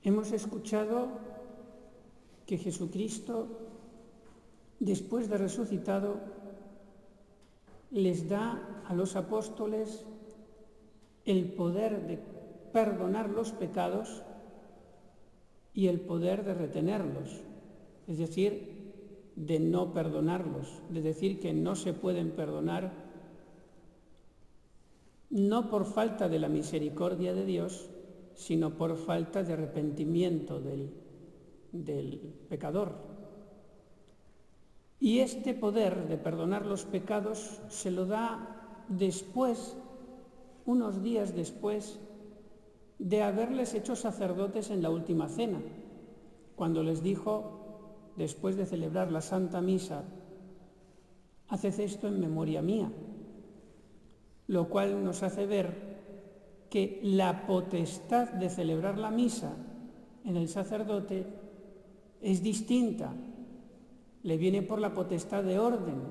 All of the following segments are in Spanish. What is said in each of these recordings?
Hemos escuchado que Jesucristo, después de resucitado, les da a los apóstoles el poder de perdonar los pecados y el poder de retenerlos, es decir, de no perdonarlos, de decir que no se pueden perdonar, no por falta de la misericordia de Dios, sino por falta de arrepentimiento del pecador. Y este poder de perdonar los pecados se lo da después, unos días después, de haberles hecho sacerdotes en la última cena, cuando les dijo, después de celebrar la Santa Misa, haced esto en memoria mía, lo cual nos hace ver que la potestad de celebrar la misa en el sacerdote es distinta, le viene por la potestad de orden,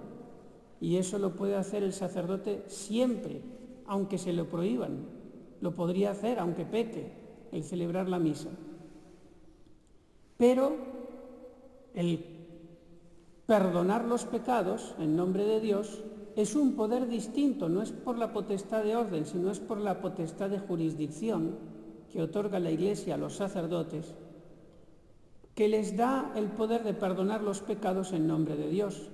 y eso lo puede hacer el sacerdote siempre, aunque se lo prohíban. Lo podría hacer aunque peque, el celebrar la misa. Pero el perdonar los pecados en nombre de Dios es un poder distinto, no es por la potestad de orden, sino es por la potestad de jurisdicción que otorga la Iglesia a los sacerdotes, que les da el poder de perdonar los pecados en nombre de Dios.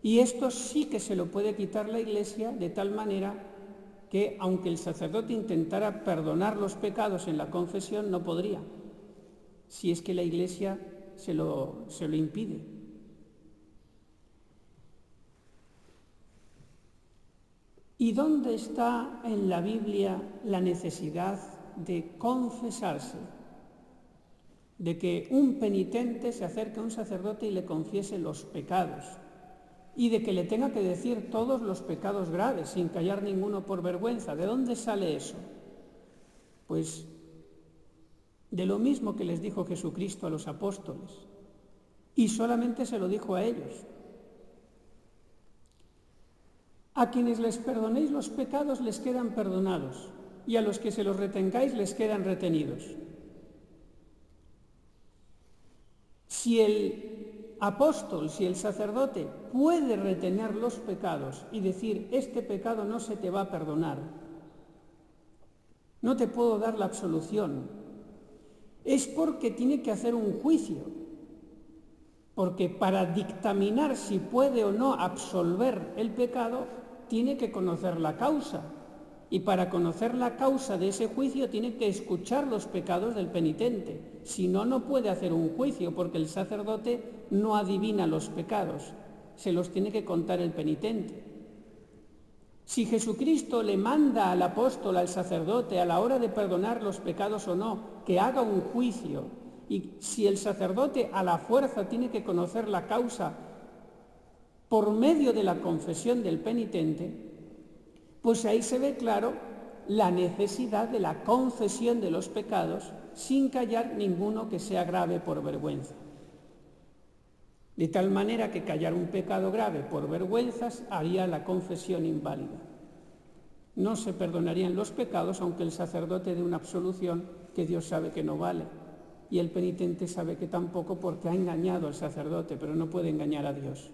Y esto sí que se lo puede quitar la Iglesia de tal manera que, aunque el sacerdote intentara perdonar los pecados en la confesión, no podría, si es que la Iglesia se lo impide. ¿Y dónde está en la Biblia la necesidad de confesarse? De que un penitente se acerque a un sacerdote y le confiese los pecados, y de que le tenga que decir todos los pecados graves, sin callar ninguno por vergüenza. ¿De dónde sale eso? Pues de lo mismo que les dijo Jesucristo a los apóstoles, y solamente se lo dijo a ellos. A quienes les perdonéis los pecados les quedan perdonados, y a los que se los retengáis les quedan retenidos. Si el apóstol, si el sacerdote puede retener los pecados y decir, este pecado no se te va a perdonar, no te puedo dar la absolución, es porque tiene que hacer un juicio, porque para dictaminar si puede o no absolver el pecado, tiene que conocer la causa, y para conocer la causa de ese juicio tiene que escuchar los pecados del penitente. Si no, no puede hacer un juicio, porque el sacerdote no adivina los pecados, se los tiene que contar el penitente. Si Jesucristo le manda al apóstol, al sacerdote, a la hora de perdonar los pecados o no, que haga un juicio, y si el sacerdote a la fuerza tiene que conocer la causa por medio de la confesión del penitente, pues ahí se ve claro la necesidad de la confesión de los pecados sin callar ninguno que sea grave por vergüenza. De tal manera que callar un pecado grave por vergüenzas haría la confesión inválida. No se perdonarían los pecados aunque el sacerdote dé una absolución que Dios sabe que no vale, y el penitente sabe que tampoco, porque ha engañado al sacerdote, pero no puede engañar a Dios.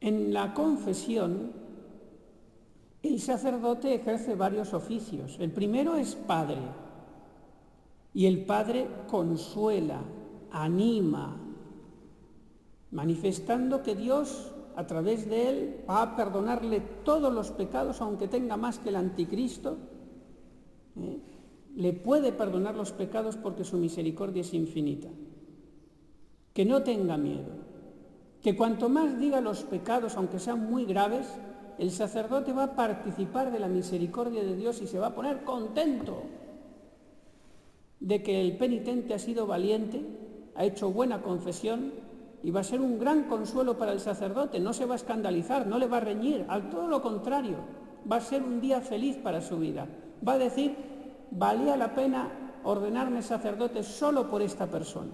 En la confesión, el sacerdote ejerce varios oficios. El primero es padre, y el padre consuela, anima, manifestando que Dios, a través de él, va a perdonarle todos los pecados, aunque tenga más que el anticristo. Le puede perdonar los pecados porque su misericordia es infinita. Que no tenga miedo. Que cuanto más diga los pecados, aunque sean muy graves, el sacerdote va a participar de la misericordia de Dios y se va a poner contento de que el penitente ha sido valiente, ha hecho buena confesión, y va a ser un gran consuelo para el sacerdote. No se va a escandalizar, no le va a reñir, al todo lo contrario, va a ser un día feliz para su vida. Va a decir, valía la pena ordenarme sacerdote solo por esta persona,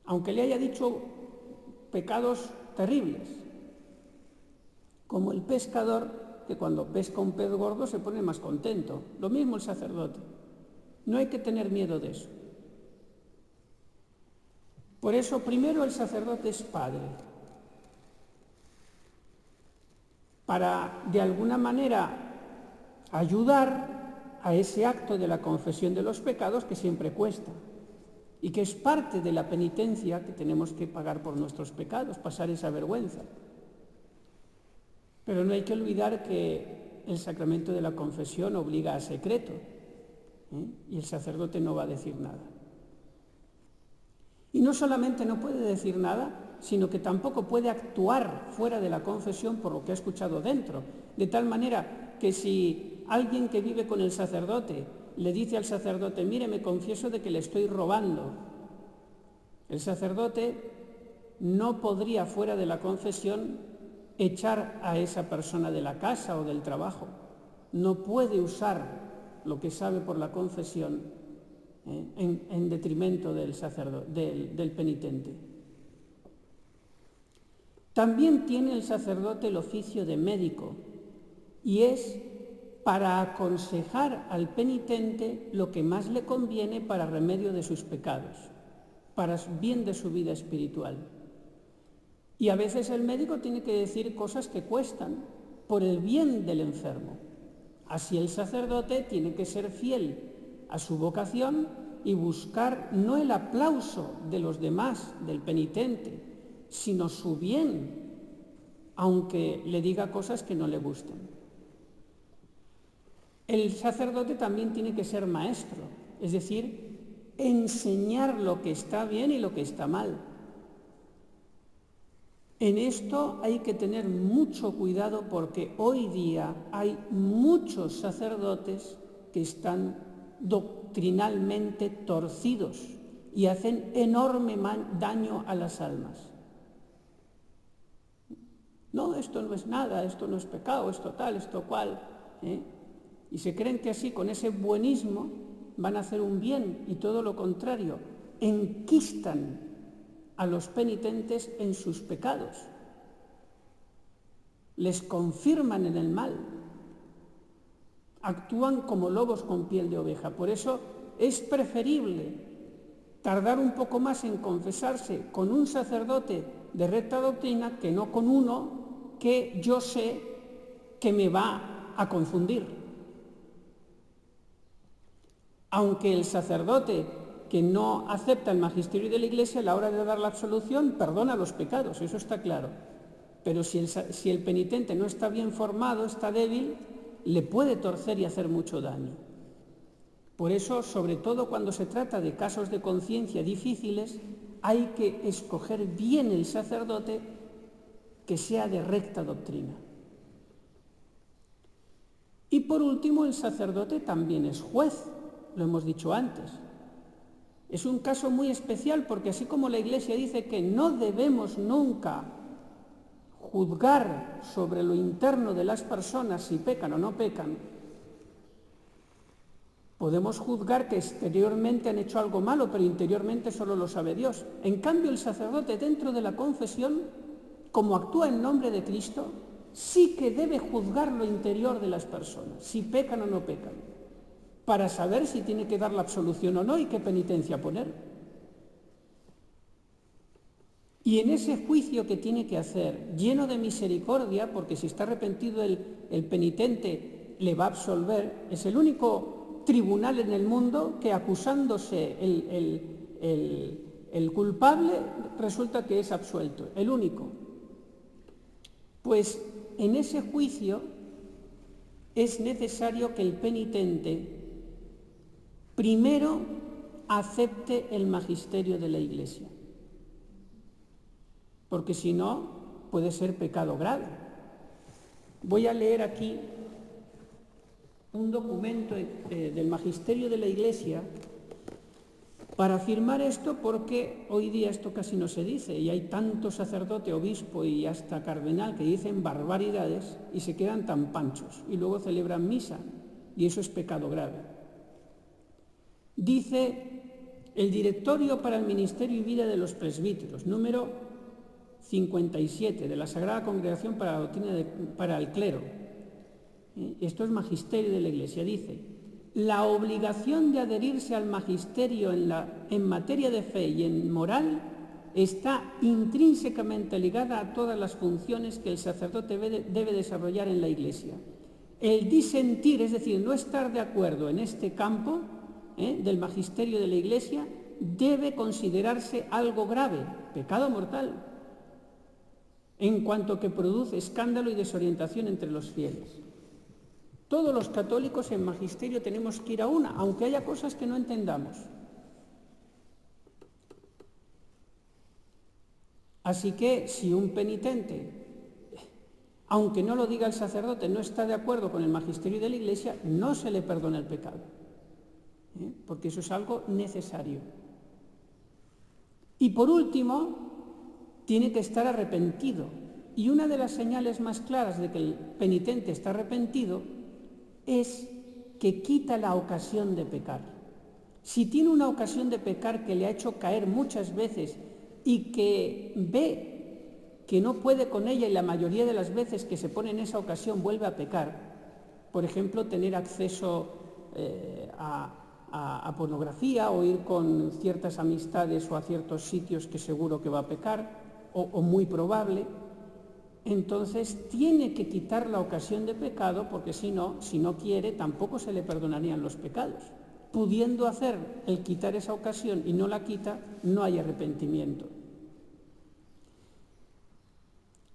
aunque le haya dicho pecados terribles, como el pescador que cuando pesca un pez gordo se pone más contento. Lo mismo el sacerdote. No hay que tener miedo de eso. Por eso, primero, el sacerdote es padre, para, de alguna manera, ayudar a ese acto de la confesión de los pecados que siempre cuesta y que es parte de la penitencia que tenemos que pagar por nuestros pecados, pasar esa vergüenza. Pero no hay que olvidar que el sacramento de la confesión obliga a secreto, y el sacerdote no va a decir nada. Y no solamente no puede decir nada, sino que tampoco puede actuar fuera de la confesión por lo que ha escuchado dentro. De tal manera que si alguien que vive con el sacerdote le dice al sacerdote, mire, me confieso de que le estoy robando, el sacerdote no podría fuera de la confesión echar a esa persona de la casa o del trabajo. No puede usar lo que sabe por la confesión en detrimento del penitente. También tiene el sacerdote el oficio de médico y es para aconsejar al penitente lo que más le conviene para remedio de sus pecados, para bien de su vida espiritual. Y a veces el médico tiene que decir cosas que cuestan por el bien del enfermo. Así el sacerdote tiene que ser fiel a su vocación y buscar no el aplauso de los demás, del penitente, sino su bien, aunque le diga cosas que no le gusten. El sacerdote también tiene que ser maestro, es decir, enseñar lo que está bien y lo que está mal. En esto hay que tener mucho cuidado porque hoy día hay muchos sacerdotes que están doctrinalmente torcidos y hacen enorme daño a las almas. No, esto no es nada, esto no es pecado, esto tal, esto cual. Y se creen que así, con ese buenismo, van a hacer un bien y todo lo contrario, enquistan a los penitentes en sus pecados, les confirman en el mal, actúan como lobos con piel de oveja. Por eso es preferible tardar un poco más en confesarse con un sacerdote de recta doctrina que no con uno que yo sé que me va a confundir. Aunque el sacerdote que no acepta el magisterio de la Iglesia a la hora de dar la absolución perdona los pecados, eso está claro. Pero si el penitente no está bien formado, está débil, le puede torcer y hacer mucho daño. Por eso, sobre todo cuando se trata de casos de conciencia difíciles, hay que escoger bien el sacerdote que sea de recta doctrina. Y por último, el sacerdote también es juez, lo hemos dicho antes. Es un caso muy especial porque así como la Iglesia dice que no debemos nunca juzgar sobre lo interno de las personas si pecan o no pecan, podemos juzgar que exteriormente han hecho algo malo, pero interiormente solo lo sabe Dios. En cambio, el sacerdote dentro de la confesión, como actúa en nombre de Cristo, sí que debe juzgar lo interior de las personas, si pecan o no pecan, para saber si tiene que dar la absolución o no y qué penitencia poner. Y en ese juicio que tiene que hacer, lleno de misericordia, porque si está arrepentido el penitente le va a absolver, es el único tribunal en el mundo que acusándose el culpable resulta que es absuelto, el único. Pues en ese juicio es necesario que el penitente primero acepte el magisterio de la Iglesia, porque si no puede ser pecado grave. Voy a leer aquí un documento del magisterio de la Iglesia para afirmar esto, porque hoy día esto casi no se dice y hay tanto sacerdote, obispo y hasta cardenal que dicen barbaridades y se quedan tan panchos y luego celebran misa y eso es pecado grave. Dice el Directorio para el Ministerio y Vida de los Presbíteros, número 57 de la Sagrada Congregación para la Doctrina para el Clero. Esto es magisterio de la Iglesia. Dice: la obligación de adherirse al magisterio en materia de fe y en moral está intrínsecamente ligada a todas las funciones que el sacerdote debe desarrollar en la Iglesia. El disentir, es decir, no estar de acuerdo en este campo del magisterio de la Iglesia, debe considerarse algo grave, pecado mortal, en cuanto que produce escándalo y desorientación entre los fieles. Todos los católicos en magisterio tenemos que ir a una, aunque haya cosas que no entendamos. Así que si un penitente, aunque no lo diga el sacerdote, no está de acuerdo con el magisterio de la Iglesia, no se le perdona el pecado, porque eso es algo necesario. Y por último, tiene que estar arrepentido. Y una de las señales más claras de que el penitente está arrepentido es que quita la ocasión de pecar. Si tiene una ocasión de pecar que le ha hecho caer muchas veces y que ve que no puede con ella, y la mayoría de las veces que se pone en esa ocasión vuelve a pecar, por ejemplo, tener acceso a pornografía, o ir con ciertas amistades o a ciertos sitios que seguro que va a pecar, o muy probable, entonces tiene que quitar la ocasión de pecado, porque si no quiere, tampoco se le perdonarían los pecados. Pudiendo hacer el quitar esa ocasión y no la quita, no hay arrepentimiento.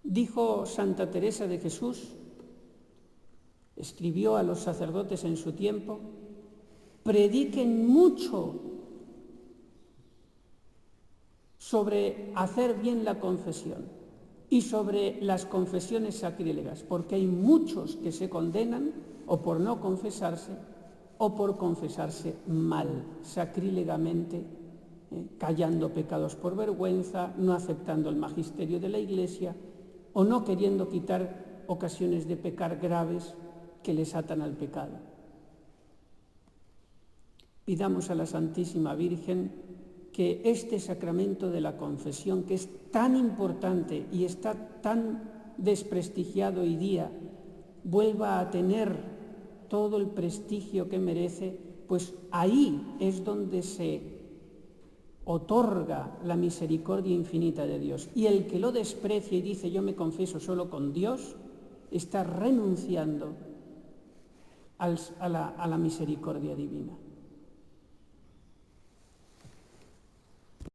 Dijo Santa Teresa de Jesús, escribió a los sacerdotes en su tiempo: prediquen mucho sobre hacer bien la confesión y sobre las confesiones sacrílegas, porque hay muchos que se condenan o por no confesarse o por confesarse mal, sacrílegamente, callando pecados por vergüenza, no aceptando el magisterio de la Iglesia o no queriendo quitar ocasiones de pecar graves que les atan al pecado. Pidamos a la Santísima Virgen que este sacramento de la confesión, que es tan importante y está tan desprestigiado hoy día, vuelva a tener todo el prestigio que merece, pues ahí es donde se otorga la misericordia infinita de Dios. Y el que lo desprecia y dice yo me confieso solo con Dios, está renunciando a la misericordia divina.